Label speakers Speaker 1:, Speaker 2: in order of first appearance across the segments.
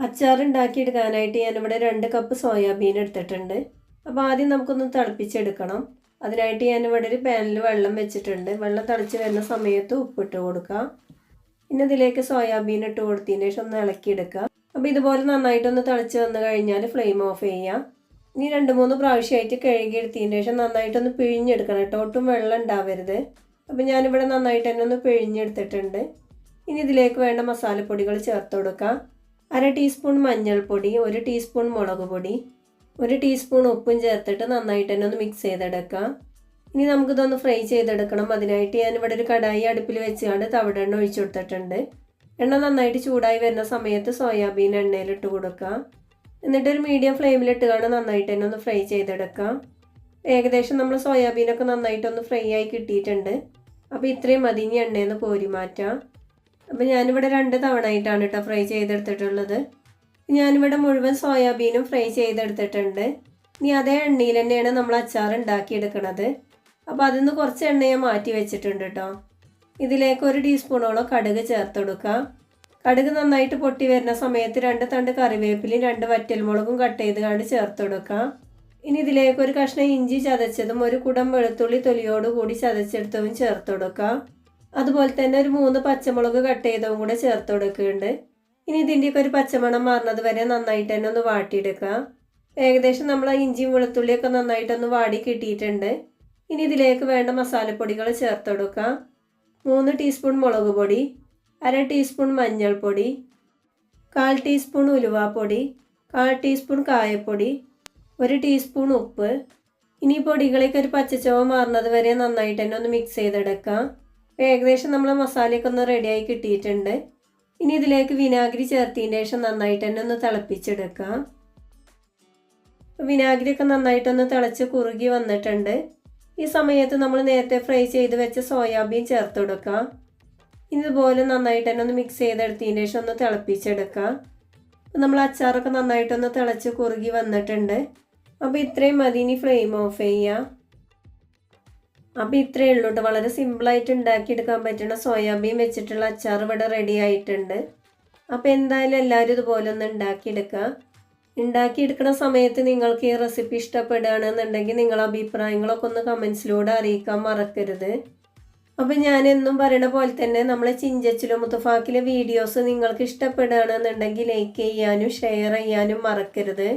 Speaker 1: അച്ചാർ ഉണ്ടാക്കിയെടുക്കാനായിട്ട് ഞാനിവിടെ 2 cup soybean എടുത്തിട്ടുണ്ട്. അപ്പോൾ ആദ്യം നമുക്കൊന്ന് തിളപ്പിച്ചെടുക്കണം. അതിനായിട്ട് ഞാനിവിടെ ഒരു പാനിൽ വെള്ളം വെച്ചിട്ടുണ്ട്. വെള്ളം തിളച്ച് വരുന്ന സമയത്ത് ഉപ്പിട്ട് കൊടുക്കാം. പിന്നെ ഇതിലേക്ക് സോയാബീൻ ഇട്ട് കൊടുത്തതിന് ശേഷം ഒന്ന് ഇളക്കിയെടുക്കുക. അപ്പോൾ ഇതുപോലെ നന്നായിട്ടൊന്ന് തിളച്ച് വന്നു കഴിഞ്ഞാൽ ഫ്ലെയിം ഓഫ് ചെയ്യാം. ഇനി 2-3 പ്രാവശ്യമായിട്ട് കഴുകിയെടുത്തതിന് ശേഷം നന്നായിട്ടൊന്ന് പിഴിഞ്ഞെടുക്കണം കേട്ടോ. ഒട്ടും വെള്ളം ഉണ്ടാവരുത്. അപ്പോൾ ഞാനിവിടെ നന്നായിട്ട് തന്നെ ഒന്ന് പിഴിഞ്ഞെടുത്തിട്ടുണ്ട്. ഇനി ഇതിലേക്ക് വേണ്ട മസാലപ്പൊടികൾ ചേർത്ത് കൊടുക്കാം. 1/2 ടീസ്പൂൺ മഞ്ഞൾപ്പൊടി, 1 ടീസ്പൂൺ മുളക് പൊടി, 1 ടീസ്പൂൺ ഉപ്പും ചേർത്തിട്ട് നന്നായിട്ട് തന്നെ ഒന്ന് മിക്സ് ചെയ്തെടുക്കാം. ഇനി നമുക്കിതൊന്ന് ഫ്രൈ ചെയ്തെടുക്കണം. അതിനായിട്ട് ഞാനിവിടെ ഒരു കടായി അടുപ്പിൽ വെച്ചുകൊണ്ട് തവിട് എണ്ണ ഒഴിച്ചു കൊടുത്തിട്ടുണ്ട്. എണ്ണ നന്നായിട്ട് ചൂടായി വരുന്ന സമയത്ത് സോയാബീൻ എണ്ണയിലിട്ട് കൊടുക്കാം. എന്നിട്ടൊരു മീഡിയം ഫ്ലെയിമിലിട്ടുകൊണ്ട് നന്നായിട്ട് തന്നെ ഒന്ന് ഫ്രൈ ചെയ്തെടുക്കാം. ഏകദേശം നമ്മൾ സോയാബീനൊക്കെ നന്നായിട്ടൊന്ന് ഫ്രൈ ആയി കിട്ടിയിട്ടുണ്ട്. അപ്പോൾ ഇത്രയും മതി. ഇനി എണ്ണയിൽ നിന്ന് കോരി മാറ്റാം. അപ്പോൾ ഞാനിവിടെ 2 തവണയായിട്ടാണ് കേട്ടോ ഫ്രൈ ചെയ്തെടുത്തിട്ടുള്ളത്. ഞാനിവിടെ മുഴുവൻ സോയാബീനും ഫ്രൈ ചെയ്തെടുത്തിട്ടുണ്ട്. ഇനി അതേ എണ്ണയിൽ തന്നെയാണ് നമ്മൾ അച്ചാർ ഉണ്ടാക്കിയെടുക്കുന്നത്. അപ്പോൾ അതിൽ നിന്ന് കുറച്ച് എണ്ണ ഞാൻ മാറ്റി വെച്ചിട്ടുണ്ട് കേട്ടോ. ഇതിലേക്ക് 1 ടീസ്പൂണോളം കടുക് ചേർത്ത് കൊടുക്കുക. കടുക് നന്നായിട്ട് പൊട്ടി വരുന്ന സമയത്ത് 2 തണ്ട് കറിവേപ്പിലയും 2 വറ്റൽമുളകും കട്ട് ചെയ്ത് കണ്ട് ചേർത്ത് കൊടുക്കുക. ഇനി ഇതിലേക്ക് ഒരു കഷ്ണം ഇഞ്ചി ചതച്ചതും 1 കുടം വെളുത്തുള്ളി തൊലിയോട് കൂടി ചതച്ചെടുത്തതും ചേർത്ത് കൊടുക്കുക. അതുപോലെ തന്നെ ഒരു 3 പച്ചമുളക് കട്ട് ചെയ്തതും കൂടെ ചേർത്ത് കൊടുക്കുന്നുണ്ട്. ഇനി ഇതിൻ്റെയൊക്കെ ഒരു പച്ചമണം മാറുന്നത് വരെ നന്നായിട്ട് തന്നെ ഒന്ന് വാട്ടിയെടുക്കുക. ഏകദേശം നമ്മൾ ഇഞ്ചിയും വെളുത്തുള്ളിയൊക്കെ നന്നായിട്ടൊന്ന് വാടി കിട്ടിയിട്ടുണ്ട്. ഇനി ഇതിലേക്ക് വേണ്ട മസാലപ്പൊടികൾ ചേർത്ത് കൊടുക്കുക. 3 ടീസ്പൂൺ മുളക് പൊടി, 1/2 ടീസ്പൂൺ മഞ്ഞൾപ്പൊടി, 1/4 ടീസ്പൂൺ ഉലുവാപ്പൊടി, 1/4 ടീസ്പൂൺ കായപ്പൊടി, 1 ടീസ്പൂൺ ഉപ്പ്. ഇനി പൊടികളേക്ക് ഒരു പച്ചച്ചോവ മാറുന്നത് വരെ നന്നായിട്ട് തന്നെ ഒന്ന് മിക്സ് ചെയ്തെടുക്കാം. ഏകദേശം നമ്മൾ മസാലയൊക്കെ ഒന്ന് റെഡിയായി കിട്ടിയിട്ടുണ്ട്. ഇനി ഇതിലേക്ക് വിനാഗിരി ചേർത്തതിന് ശേഷം നന്നായിട്ട് തന്നെ ഒന്ന് തിളപ്പിച്ചെടുക്കാം. വിനാഗിരിയൊക്കെ നന്നായിട്ടൊന്ന് തിളച്ച് കുറുകി വന്നിട്ടുണ്ട്. ഈ സമയത്ത് നമ്മൾ നേരത്തെ ഫ്രൈ ചെയ്ത് വെച്ച സോയാബീൻ ചേർത്ത് കൊടുക്കാം. ഇതുപോലെ നന്നായിട്ട് തന്നെ ഒന്ന് മിക്സ് ചെയ്തെടുത്തതിന് ശേഷം ഒന്ന് തിളപ്പിച്ചെടുക്കാം. നമ്മൾ അച്ചാറൊക്കെ നന്നായിട്ടൊന്ന് തിളച്ച് കുറുകി വന്നിട്ടുണ്ട്. അപ്പോൾ ഇത്രയും മതി. ഇനി ഫ്ലെയിം ഓഫ് ചെയ്യാം. അപ്പോൾ ഇത്രയേ ഉള്ളൂ കേട്ടോ. വളരെ സിമ്പിളായിട്ട് ഉണ്ടാക്കിയെടുക്കാൻ പറ്റുന്ന സോയാബീൻ വെച്ചിട്ടുള്ള അച്ചാർ ഇവിടെ റെഡി ആയിട്ടുണ്ട്. അപ്പോൾ എന്തായാലും എല്ലാവരും ഇതുപോലെ ഒന്ന് ഉണ്ടാക്കിയെടുക്കുന്ന സമയത്ത് നിങ്ങൾക്ക് ഈ റെസിപ്പി ഇഷ്ടപ്പെടുകയാണെന്നുണ്ടെങ്കിൽ നിങ്ങളുടെ അഭിപ്രായങ്ങളൊക്കെ ഒന്ന് കമൻസിലൂടെ അറിയിക്കാൻ മറക്കരുത്. അപ്പോൾ ഞാൻ എന്നും പറയുന്ന പോലെ തന്നെ നമ്മളെ ചിഞ്ചച്ചിലും മുത്തഫാക്കിലെ വീഡിയോസ് നിങ്ങൾക്ക് ഇഷ്ടപ്പെടുകയാണെന്നുണ്ടെങ്കിൽ ലൈക്ക് ചെയ്യാനും ഷെയർ ചെയ്യാനും മറക്കരുത്.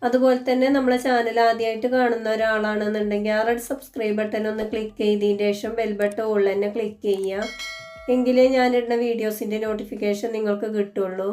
Speaker 1: അതുപോലെ തന്നെ നമ്മളെ ചാനൽ ആദ്യമായിട്ട് കാണുന്ന ഒരാളാണെന്നുണ്ടെങ്കിൽ ആ റെഡ് സബ്സ്ക്രൈബ് ബട്ടൺ ഒന്ന് ക്ലിക്ക് ചെയ്തതിന് ശേഷം ബെൽ ബട്ടൺ ഓൾ തന്നെ ക്ലിക്ക് ചെയ്യുക. എങ്കിലേ ഞാനിടുന്ന വീഡിയോസിൻ്റെ നോട്ടിഫിക്കേഷൻ നിങ്ങൾക്ക് കിട്ടുള്ളൂ.